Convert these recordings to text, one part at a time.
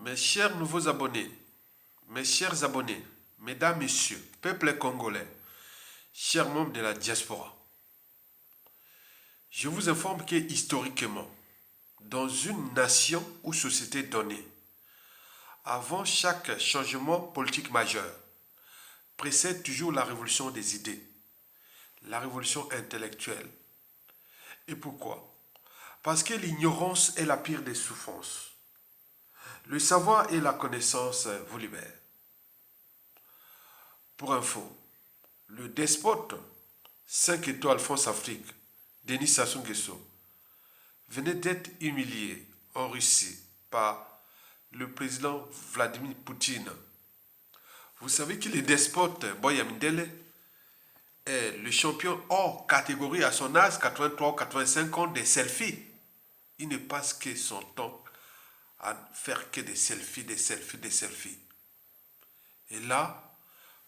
Mes chers nouveaux abonnés, mes chers abonnés, mesdames, messieurs, peuple congolais, chers membres de la diaspora, je vous informe que historiquement, dans une nation ou société donnée, avant chaque changement politique majeur, précède toujours la révolution des idées, la révolution intellectuelle. Et pourquoi? Parce que l'ignorance est la pire des souffrances. Le savoir et la connaissance vous libèrent. Pour info, le despote 5 étoiles France-Afrique, Denis Sassou Nguesso, venait d'être humilié en Russie par le président Vladimir Poutine. Vous savez que le despote Boy Amindele est le champion hors catégorie à son âge, 83 ou 85 ans, des selfies. Il ne passe que son temps à faire que des selfies, des selfies, des selfies. Et là,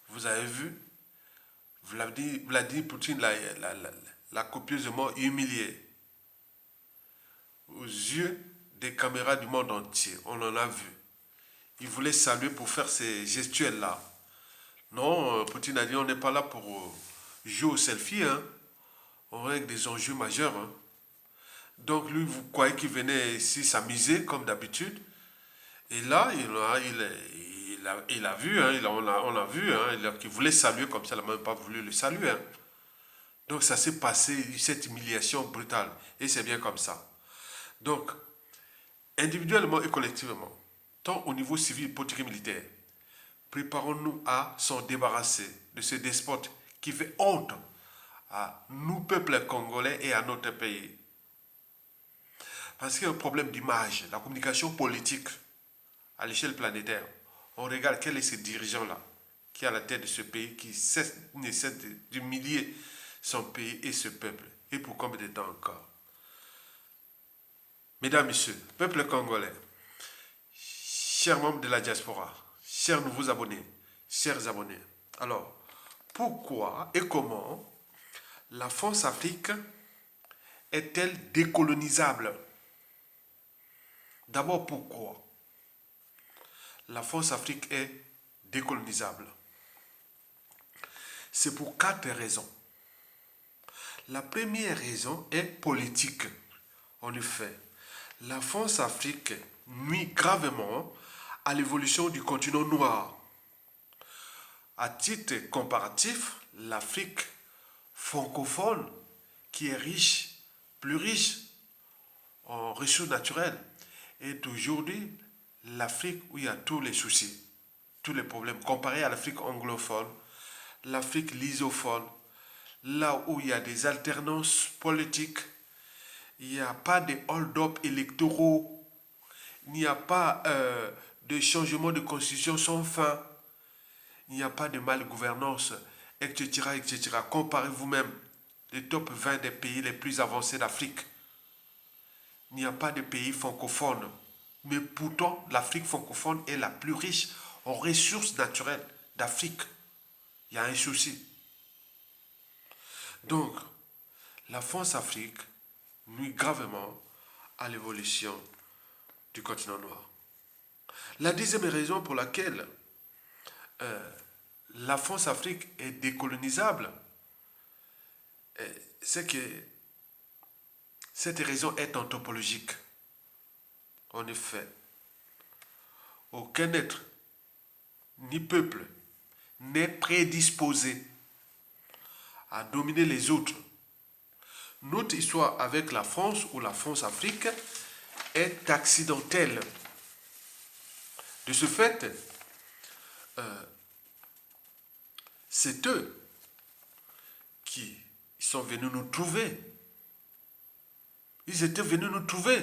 vous avez vu, Vladimir Poutine l'a copieusement humilié aux yeux des caméras du monde entier. On en a vu. Il voulait saluer pour faire ces gestuels-là. Non, Poutine a dit on n'est pas là pour jouer au selfie. Hein. On règle des enjeux majeurs. Hein. Donc lui, vous croyez qu'il venait ici s'amuser comme d'habitude. Et là, il a vu, hein, on a vu, hein, qu'il voulait saluer comme ça, il n'a même pas voulu le saluer. Hein. Donc ça s'est passé, cette humiliation brutale. Et c'est bien comme ça. Donc, individuellement et collectivement, tant au niveau civil, politique et militaire, préparons-nous à s'en débarrasser de ce despote qui fait honte à nous, peuple congolais, et à notre pays. Parce qu'il y a un problème d'image, la communication politique à l'échelle planétaire. On regarde quel est ce dirigeant-là qui est à la tête de ce pays, qui ne cesse d'humilier son pays et ce peuple. Et pour combien de temps encore? Mesdames, Messieurs, peuple congolais, chers membres de la diaspora, chers nouveaux abonnés, chers abonnés. Alors, pourquoi et comment la France-Afrique est-elle décolonisable? D'abord, pourquoi la France-Afrique est décolonisable? C'est pour 4 raisons. La première raison est politique. En effet, la France-Afrique nuit gravement à l'évolution du continent noir. À titre comparatif, l'Afrique francophone, qui est riche, plus riche en ressources naturelles, est aujourd'hui l'Afrique où il y a tous les soucis, tous les problèmes. Comparé à l'Afrique anglophone, l'Afrique lusophone, là où il y a des alternances politiques, il n'y a pas de hold-up électoraux, il n'y a pas de changement de constitution sans fin, il n'y a pas de malgouvernance, etc., etc. Comparez vous-même les top 20 des pays les plus avancés d'Afrique. Il n'y a pas de pays francophone. Mais pourtant, l'Afrique francophone est la plus riche en ressources naturelles d'Afrique. Il y a un souci. Donc, la France-Afrique nuit gravement à l'évolution du continent noir. La deuxième raison pour laquelle la France-Afrique est décolonisable, c'est que cette raison est anthropologique. En effet, aucun être ni peuple n'est prédisposé à dominer les autres. Notre histoire avec la France ou la France-Afrique est accidentelle. De ce fait, c'est eux qui sont venus nous trouver. Ils étaient venus nous trouver.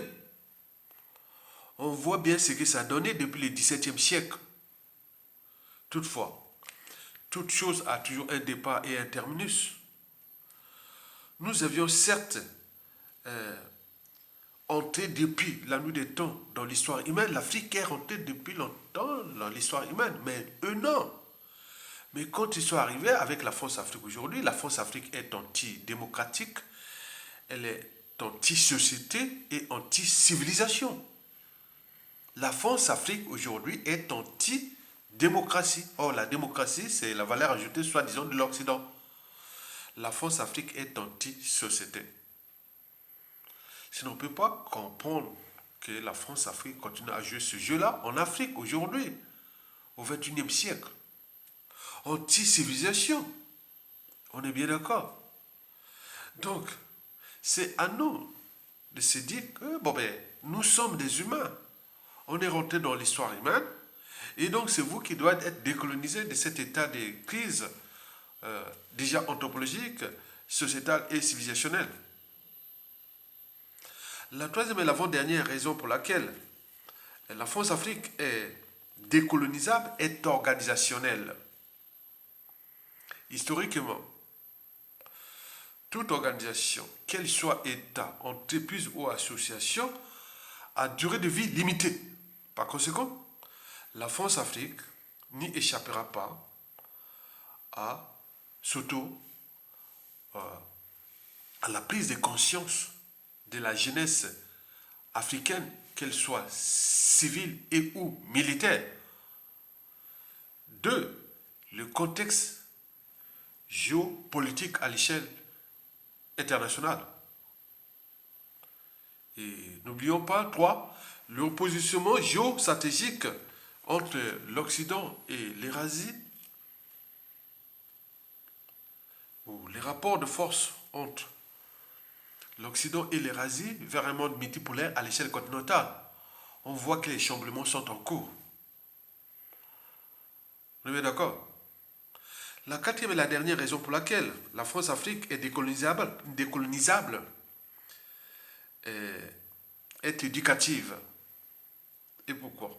On voit bien ce que ça a donné depuis le XVIIe siècle. Toutefois, toute chose a toujours un départ et un terminus. Nous avions certes entré depuis la nuit des temps dans l'histoire humaine. L'Afrique est rentrée depuis longtemps dans l'histoire humaine, mais eux non. Mais quand ils sont arrivés avec la France-Afrique aujourd'hui, la France-Afrique est antidémocratique, elle est anti-société et anti-civilisation. la France-Afrique aujourd'hui est anti-démocratie. Or, la démocratie, c'est la valeur ajoutée, soi-disant, de l'Occident. La France-Afrique est anti-société. Si on ne peut pas comprendre que la France-Afrique continue à jouer ce jeu-là en Afrique aujourd'hui, au XXIe siècle. Anti-civilisation. On est bien d'accord. Donc, c'est à nous de se dire que nous sommes des humains. On est rentré dans l'histoire humaine. Et donc, c'est vous qui devez être décolonisé de cet état de crise déjà anthropologique, sociétale et civilisationnelle. La troisième et l'avant-dernière raison pour laquelle la France-Afrique est décolonisable est organisationnelle. Historiquement, toute organisation, qu'elle soit État, entreprise ou association, a durée de vie limitée. Par conséquent, la France-Afrique n'y échappera pas à à la prise de conscience de la jeunesse africaine, qu'elle soit civile et ou militaire. Deux, le contexte géopolitique à l'échelle internationale. Et n'oublions pas, trois, le positionnement géostratégique entre l'Occident et l'Eurasie, ou les rapports de force entre l'Occident et l'Eurasie vers un monde multipolaire à l'échelle continentale. On voit que les chamboulements sont en cours. Vous êtes d'accord? La quatrième et la dernière raison pour laquelle la France-Afrique est décolonisable est éducative. Et pourquoi?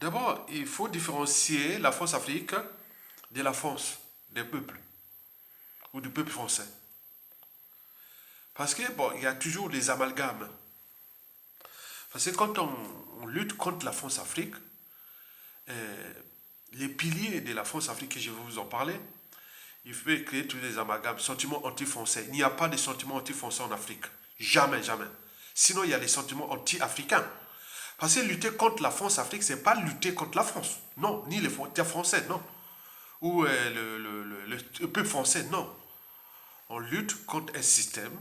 D'abord, il faut différencier la France-Afrique de la France des peuples ou du peuple français. Parce que, il y a toujours des amalgames. Parce que quand on lutte contre la France-Afrique, les piliers de la France-Afrique, que je vais vous en parler, il faut créer tous les amalgames, sentiments anti-français. Il n'y a pas de sentiments anti-français en Afrique. Jamais, jamais. Sinon, il y a les sentiments anti-africains. Parce que lutter contre la France-Afrique, ce n'est pas lutter contre la France. Non, ni les Français, non. Ou le peuple français, non. On lutte contre un système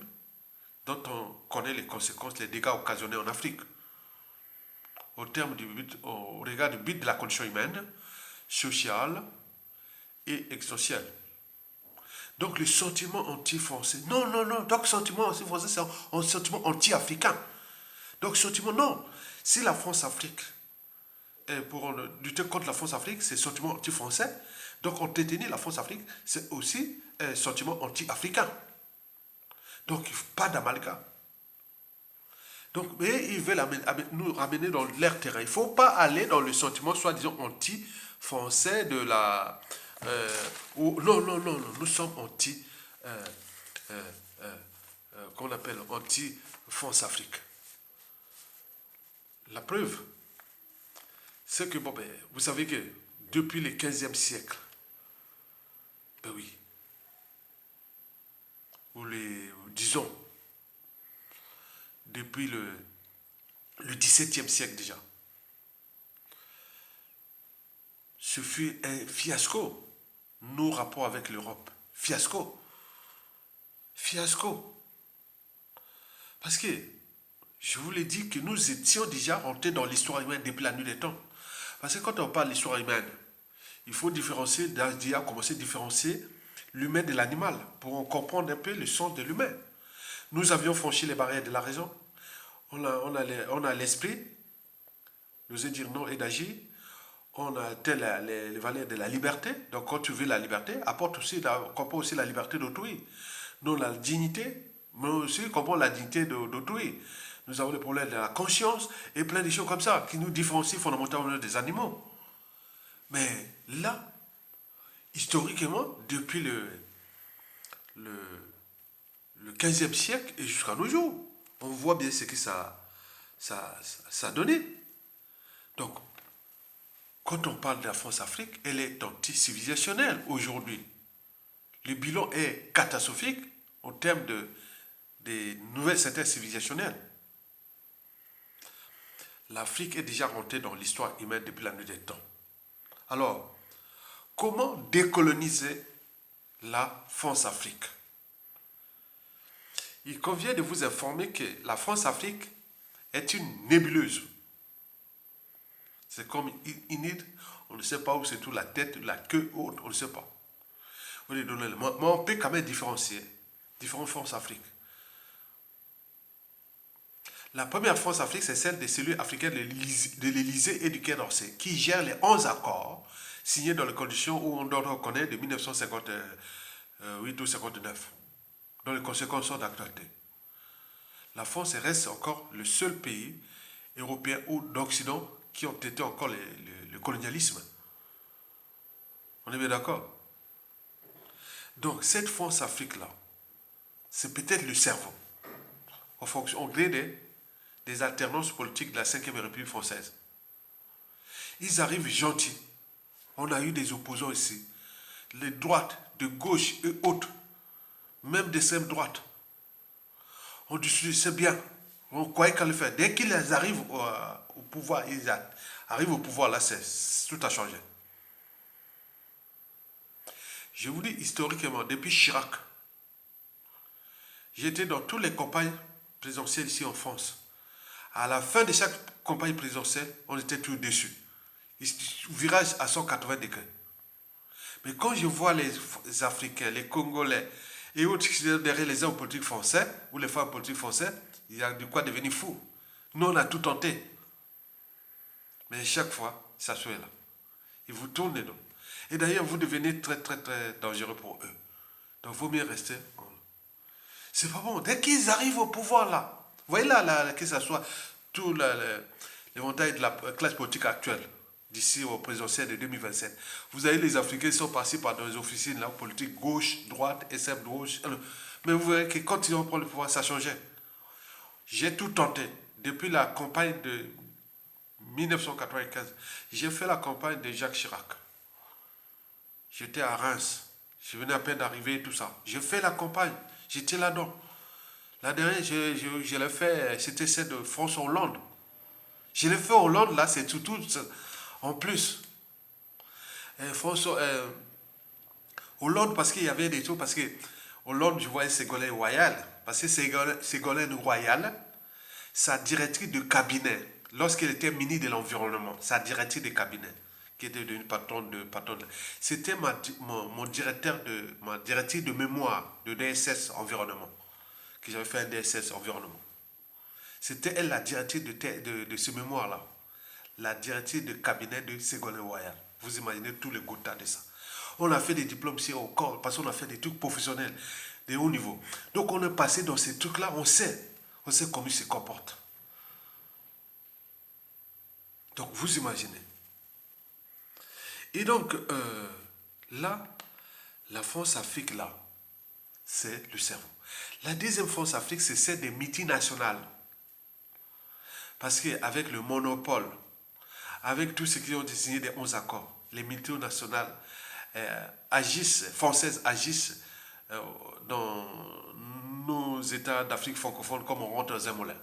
dont on connaît les conséquences, les dégâts occasionnés en Afrique. Au regard du but de la condition humaine, sociale et existentielle. Donc le sentiment anti-français, non, non, non, donc sentiment anti-français, c'est un sentiment anti-africain. Donc sentiment, non. Si la France-Afrique, pour lutter contre la France-Afrique, c'est sentiment anti-français, donc on détenir la France-Afrique, c'est aussi un sentiment anti-africain. Donc pas d'amalgame. Donc, mais ils veulent nous ramener dans l'air terrain. Il ne faut pas aller dans le sentiment soi-disant anti-français de la... non, non, non, non, nous sommes anti... qu'on appelle anti-France-Afrique. La preuve, c'est que, vous savez que depuis le 15e siècle, oui, disons, depuis le 17e siècle déjà, ce fut un fiasco, nos rapports avec l'Europe. Fiasco. Fiasco. Parce que, je vous l'ai dit que nous étions déjà rentrés dans l'histoire humaine depuis la nuit des temps. Parce que quand on parle d'histoire humaine, il faut différencier, déjà commencer à différencier l'humain de l'animal pour comprendre un peu le sens de l'humain. Nous avions franchi les barrières de la raison. On a l'esprit, nous dire non et d'agir. On a les valeurs de la liberté. Donc quand tu veux la liberté, apporte aussi la liberté d'autrui. Nous, la dignité, mais aussi comprend la dignité d'autrui. Nous avons le problème de la conscience et plein de choses comme ça qui nous différencient fondamentalement des animaux. Mais là, historiquement, depuis le 15e siècle et jusqu'à nos jours, on voit bien ce que ça a donné. Donc, quand on parle de la France-Afrique, elle est anti-civilisationnelle aujourd'hui. Le bilan est catastrophique en termes des nouvelles synthèses civilisationnelles. l'Afrique est déjà rentrée dans l'histoire humaine depuis la nuit des temps. Alors, comment décoloniser la France-Afrique? Il convient de vous informer que la France-Afrique est une nébuleuse. C'est comme une île, on ne sait pas où se trouve la tête, la queue, on ne sait pas. Mais on peut quand même différencier différentes France-Afrique. La première France-Afrique, c'est celle des cellules africaines de l'Élysée et du Quai d'Orsay, qui gère les 11 accords signés dans les conditions où on doit reconnaître de 1958 ou 59, dont les conséquences sont d'actualité. La France reste encore le seul pays européen ou d'Occident qui ont été encore le colonialisme. On est bien d'accord? Donc, cette France-Afrique-là, c'est peut-être le cerveau, au gré des alternances politiques de la 5e République française. Ils arrivent gentils. On a eu des opposants ici. Les droites, de gauche et autres, même d'extrême droite. On dit c'est bien. On croyait qu'à le faire. Dès qu'ils arrivent au pouvoir, arrivent au pouvoir, là, tout a changé. Je vous dis historiquement, depuis Chirac, j'étais dans toutes les campagnes présidentielles ici en France. À la fin de chaque campagne présidentielle, on était tous déçus. Virage à 180 degrés. Mais quand je vois les Africains, les Congolais et autres qui sont derrière les hommes politiques français ou les femmes politiques français, il y a de quoi devenir fou. Nous, on a tout tenté. Mais chaque fois, ça se fait là. Ils vous tournent les dos. Et d'ailleurs, vous devenez très, très, très dangereux pour eux. Donc, il vaut mieux rester. C'est pas bon. Dès qu'ils arrivent au pouvoir là, vous voyez là que ce soit tout l'éventail de la classe politique actuelle, d'ici au présidentiel de 2027. Vous avez les Africains qui sont passés par des officines là, politiques gauche, droite, extrême gauche. Mais vous verrez que quand ils vont prendre le pouvoir, ça changeait. J'ai tout tenté. Depuis la campagne de 1995, j'ai fait la campagne de Jacques Chirac. J'étais à Reims. Je venais à peine d'arriver et tout ça. J'ai fait la campagne. J'étais là-dedans. La dernière, je l'ai fait, c'était celle de François Hollande. Je l'ai fait Hollande, là, c'est tout en plus. François Hollande, parce qu'il y avait des trucs, parce que Hollande, je voyais Ségolène Royal, parce que Ségolène Royal, sa directrice de cabinet, lorsqu'elle était ministre de l'Environnement, sa directrice de cabinet, qui était devenue patronne, c'était ma directrice de mémoire de DSS Environnement, que j'avais fait un DSS Environnement. C'était elle la directrice de ce mémoire-là, la directrice de cabinet de Ségolène Royal. Vous imaginez tous les goûtats de ça. On a fait des diplômes ici au corps, parce qu'on a fait des trucs professionnels, de haut niveau. Donc on est passé dans ces trucs-là, on sait comment ils se comportent. Donc vous imaginez. Et donc là, la France-Afrique là, c'est le cerveau. La deuxième France-Afrique, c'est celle des multinationales. Parce qu'avec le monopole, avec tous ceux qui ont désigné des 11 accords, les multinationales françaises agissent dans nos États d'Afrique francophone comme on rentre dans un moulin.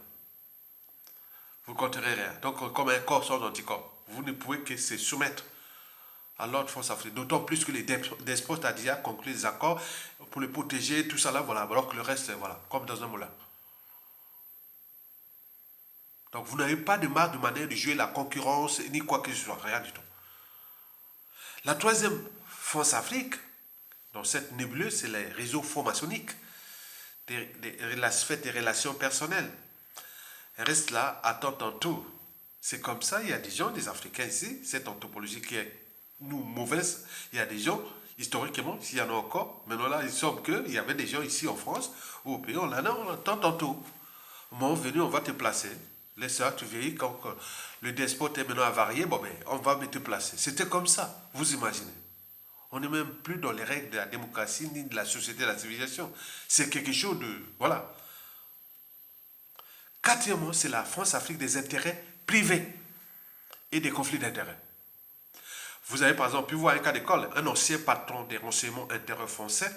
Vous ne compterez rien. Donc, comme un corps sans anticorps, vous ne pouvez que se soumettre à l'ordre France-Afrique. D'autant plus que les despotes ont déjà conclu des accords pour les protéger, tout ça là, voilà. Alors que le reste, voilà, comme dans un moulin. Donc, vous n'avez pas de marge de manière de jouer la concurrence, ni quoi que ce soit, rien du tout. La troisième France-Afrique, dans cette nébuleuse, c'est les réseaux francs-maçonniques, la sphère des relations personnelles. Elle reste là, attend tantôt. C'est comme ça, il y a des gens, des Africains ici, cette anthropologie qui est nous mauvaise, il y a des gens, historiquement, s'il y en a encore, maintenant là, il semble qu'il y avait des gens ici en France, au pays, on attend tantôt. Au moment venu, on va te placer. Laisse-toi, tu vieillis, quand le despote est maintenant avarié, bon ben, on va te placer. C'était comme ça, vous imaginez. On n'est même plus dans les règles de la démocratie, ni de la société, de la civilisation. C'est quelque chose de... Voilà. Quatrièmement, c'est la France-Afrique des intérêts privés et des conflits d'intérêts. Vous avez par exemple pu voir un cas d'école, un ancien patron des renseignements intérieurs français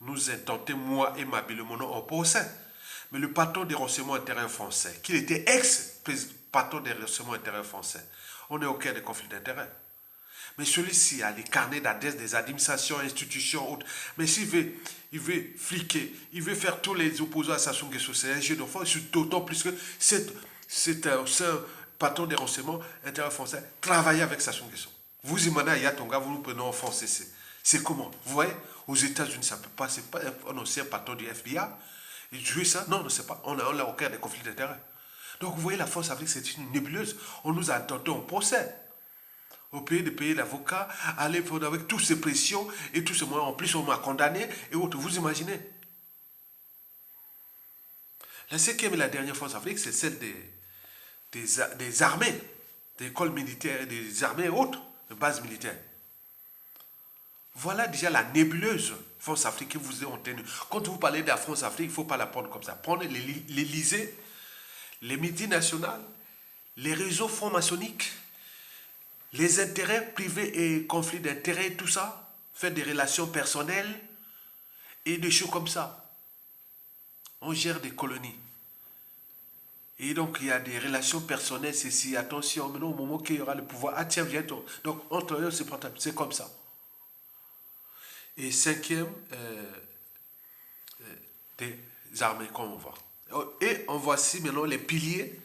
nous intentait, moi et Mabile Mono, en procès. Mais le patron des renseignements intérieurs français, qui était patron des renseignements intérieurs français. On est au cœur des conflits d'intérêts. Mais celui-ci a les carnets d'adresse des administrations, institutions, autres. Mais s'il veut, il veut fliquer, il veut faire tous les opposants à Sassou Nguesso, c'est un jeu d'enfant, d'autant plus que c'est un patron des renseignements intérieurs français, travailler avec Sassou Nguesso. Vous imaginez à Yatonga, vous nous prenez en France, c'est comment? Vous voyez, aux États-Unis, ça ne peut pas, c'est pas un ancien patron du FBI. Il jouait ça? Non, c'est pas. On est au cœur des conflits d'intérêts. Donc vous voyez, la France Afrique, c'est une nébuleuse. On nous a tenté en procès. Au pays de payer l'avocat, aller avec toutes ces pressions et tous ces moyens. En plus, on m'a condamné et autres. Vous imaginez? La cinquième et la dernière France Afrique, c'est celle des armées, des écoles militaires, des armées et autres, de bases militaires. Voilà déjà la nébuleuse France Afrique que vous avez tenue. Quand vous parlez de la France Afrique, il ne faut pas la prendre comme ça. Prenez l'Élysée, les multinationales, les réseaux francs-maçonniques, les intérêts privés et conflits d'intérêts, tout ça, faire des relations personnelles et des choses comme ça. On gère des colonies. Et donc, il y a des relations personnelles, ceci, attention, maintenant, au moment qu'il y aura le pouvoir, ah tiens, viens-toi. Donc, entre eux, c'est comme ça. Et cinquième, des armées qu'on voit. Et on voici maintenant les piliers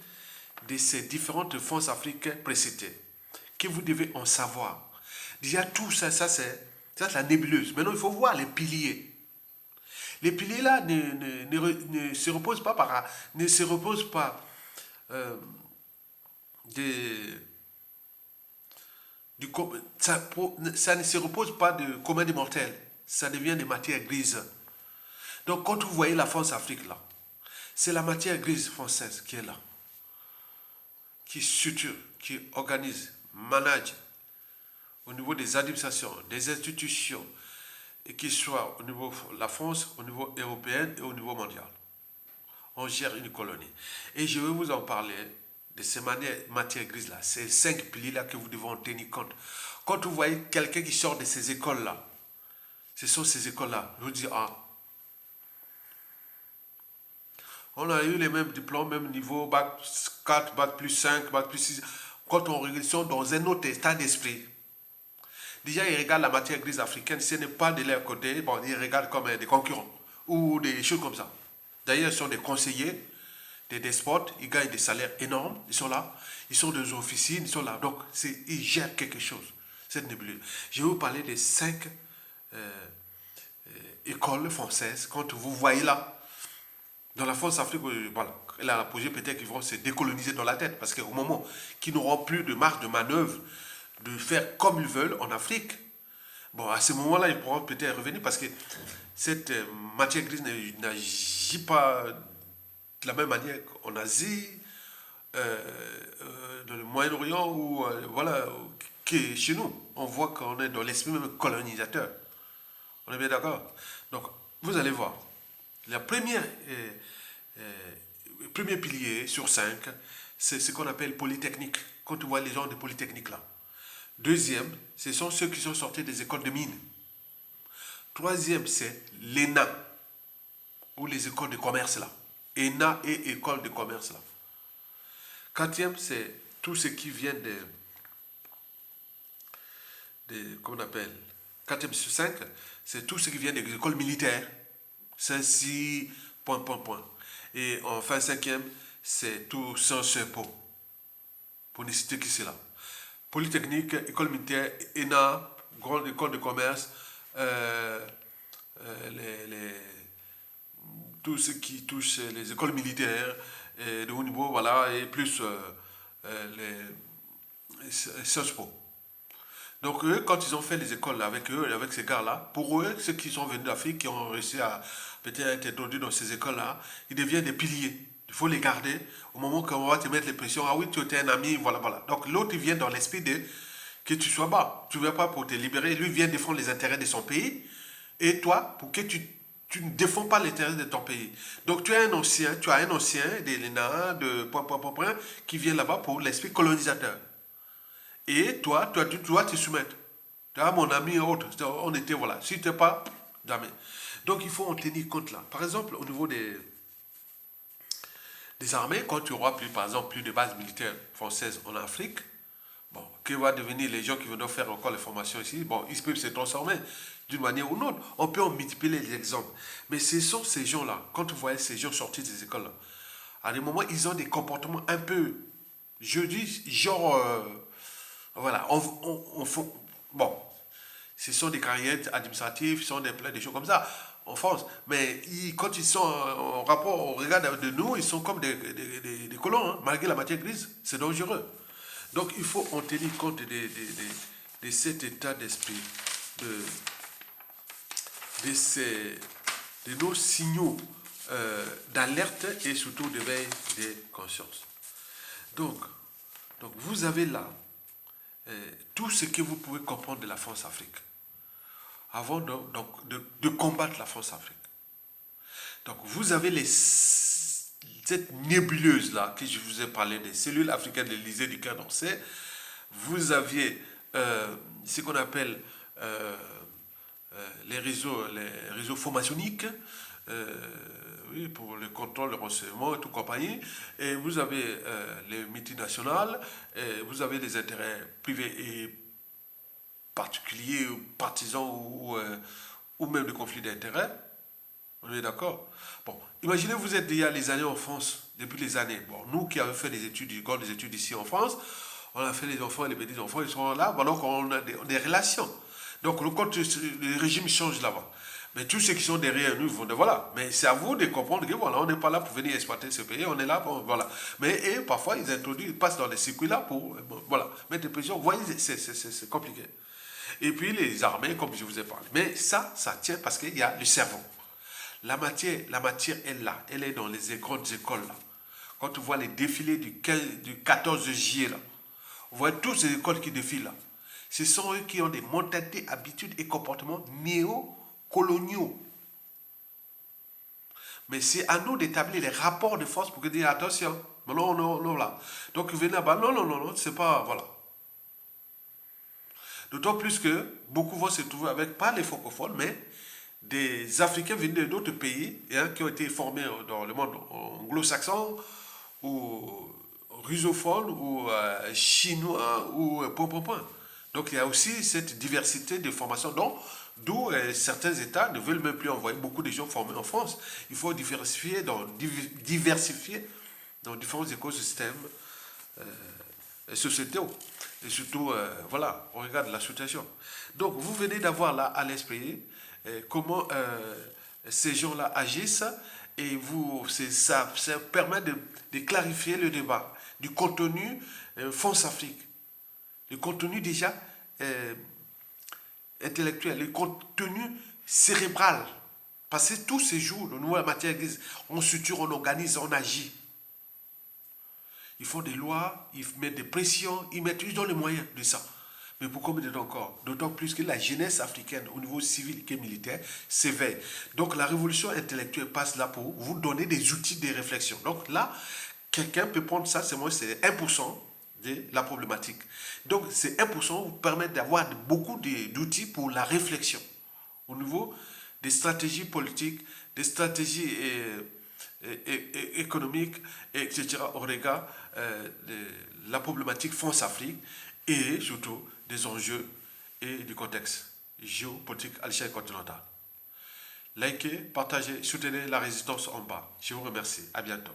de ces différentes forces africaines précitées, que vous devez en savoir. Déjà, tout ça, c'est la nébuleuse. Maintenant, il faut voir les piliers. Les piliers là ne se reposent pas ça ne se repose pas de commun des mortels. Ça devient des matières grises. Donc, quand vous voyez la France Afrique là, c'est la matière grise française qui est là, qui structure, qui organise, manage au niveau des administrations, des institutions, et qui soit au niveau de la France, au niveau européen et au niveau mondial. On gère une colonie. Et je vais vous en parler de ces matières grises-là, ces 5 piliers-là que vous devez en tenir compte. Quand vous voyez quelqu'un qui sort de ces écoles-là, ce sont ces écoles-là, je vous dis, ah, on a eu les mêmes diplômes, même niveau, bac 4, bac plus 5, bac plus 6. Quand on regarde dans un autre état d'esprit, déjà ils regardent la matière grise africaine, ce n'est pas de leur côté, bon, ils regardent comme des concurrents ou des choses comme ça. D'ailleurs, ils sont des conseillers, des despotes, ils gagnent des salaires énormes, ils sont là, ils sont des officines, ils sont là, donc ils gèrent quelque chose, cette nébuleuse. Je vais vous parler des 5 écoles françaises, quand vous voyez là, dans la France Afrique, voilà, la projet peut-être qu'ils vont se décoloniser dans la tête, parce qu'au moment qu'ils n'auront plus de marge de manœuvre, de faire comme ils veulent en Afrique, bon, à ce moment-là, ils pourront peut-être revenir, parce que cette matière grise n'agit pas de la même manière qu'en Asie, dans le Moyen-Orient, ou voilà, que chez nous. On voit qu'on est dans l'esprit même colonisateur. On est bien d'accord? Donc, vous allez voir. La première, premier pilier sur 5, c'est ce qu'on appelle polytechnique. Quand tu vois les gens de polytechnique là. Deuxième, ce sont ceux qui sont sortis des écoles de mines. Troisième, c'est l'ENA, ou les écoles de commerce là. ENA et école de commerce là. Quatrième, c'est tout ce qui vient comment on appelle, quatrième sur 5, c'est tout ce qui vient des écoles militaires. Ceci, point. Et enfin, cinquième, c'est tout Sciences Po. Pour ne citer que cela. Polytechnique, école militaire, ENA, grande école de commerce, tout ce qui touche les écoles militaires de haut niveau, voilà, et plus les Sciences Po. Donc eux, quand ils ont fait les écoles avec eux, avec ces gars-là, pour eux, ceux qui sont venus d'Afrique, qui ont réussi à peut-être être introduits dans ces écoles-là, ils deviennent des piliers. Il faut les garder. Au moment qu'on va te mettre les pressions, ah oui, tu étais un ami, voilà. Donc l'autre, il vient dans l'esprit de que tu sois bas. Tu ne viens pas pour te libérer. Lui vient défendre les intérêts de son pays. Et toi, pour que tu ne défends pas les intérêts de ton pays. Donc tu as un ancien de l'ENA, de point, qui vient là-bas pour l'esprit colonisateur. Et toi, tu dois te soumettre. Tu as mon ami et autre. On était, voilà. Si tu n'es pas, jamais. Donc, il faut en tenir compte là. Par exemple, au niveau des armées, quand il y aura plus, par exemple, plus de bases militaires françaises en Afrique, bon, que va devenir les gens qui vont faire encore les formations ici? Bon, ils peuvent se transformer d'une manière ou d'une autre. On peut en multiplier les exemples. Mais ce sont ces gens-là, quand vous voyez ces gens sortis des écoles-là, à des moments, ils ont des comportements un peu, je dis, genre, voilà, bon, ce sont des carrières administratives, ce sont plein de choses comme ça en France. Mais quand ils sont en rapport au regard de nous, ils sont comme des colons, hein, malgré la matière grise. C'est dangereux. Donc il faut en tenir compte de cet état d'esprit, de, de nos signaux d'alerte et surtout d'éveil des consciences. Donc, vous avez là tout ce que vous pouvez comprendre de la France-Afrique avant de combattre la France-Afrique. Donc vous avez cette nébuleuse-là que je vous ai parlé des cellules africaines de l'Élysée du Quai d'Orsay. Vous aviez ce qu'on appelle les réseaux formationniques, oui, pour le contrôle, le renseignement et tout compagnie. Et vous avez les multinationales, et vous avez les intérêts privés et particuliers, ou partisans ou même des conflits d'intérêts. On est d'accord? Bon, imaginez vous êtes déjà les années en France, depuis les années. Bon, nous qui avons fait des études, des études ici en France, on a fait les enfants et les petits-enfants, ils sont là, donc on a des relations. Donc le régime change là-bas. Mais tous ceux qui sont derrière nous vont dire voilà. Mais c'est à vous de comprendre que voilà, on n'est pas là pour venir exploiter ce pays, on est là pour voilà. Mais et parfois ils passent dans les circuits là pour voilà, mettre des pressions. Vous voyez, c'est compliqué. Et puis les armées, comme je vous ai parlé. Mais ça tient parce qu'il y a le cerveau. La matière est là, elle est dans les grandes écoles là. Quand tu vois les défilés du 14 juillet là, vous voyez toutes ces écoles qui défilent là. Ce sont eux qui ont des mentalités, habitudes et comportements néo-coloniaux. Mais c'est à nous d'établir les rapports de force pour dire attention, non, non, non, là. Donc venez là-bas, non, non, non, non, c'est pas, voilà. D'autant plus que beaucoup vont se trouver avec, pas les francophones, mais des Africains venus d'autres pays hein, qui ont été formés dans le monde anglo-saxon ou rusophone ou chinois ou point. Donc il y a aussi cette diversité de formations. D'où certains États ne veulent même plus envoyer beaucoup de gens formés en France. Il faut diversifier dans différents écosystèmes sociétaux. Et surtout, voilà, on regarde la situation. Donc vous venez d'avoir là à l'esprit comment ces gens-là agissent et ça permet de clarifier le débat du contenu France-Afrique, le contenu déjà intellectuel, le contenu cérébral. Parce que tous ces jours, nous, la matière grise, on suture, on organise, on agit. Ils font des lois, ils mettent des pressions, ils ont les moyens de ça. Mais pourquoi me dire encore? D'autant plus que la jeunesse africaine, au niveau civil et militaire, s'éveille. Donc la révolution intellectuelle passe là pour vous donner des outils de réflexion. Donc là, quelqu'un peut prendre ça, c'est 1% de la problématique. Donc ces 1% vous permettent d'avoir beaucoup d'outils pour la réflexion. Au niveau des stratégies politiques, des stratégies économiques, etc. au regard de la problématique France-Afrique et surtout des enjeux et du contexte géopolitique à l'échelle continentale. Likez, partagez, soutenez la résistance en bas. Je vous remercie. À bientôt.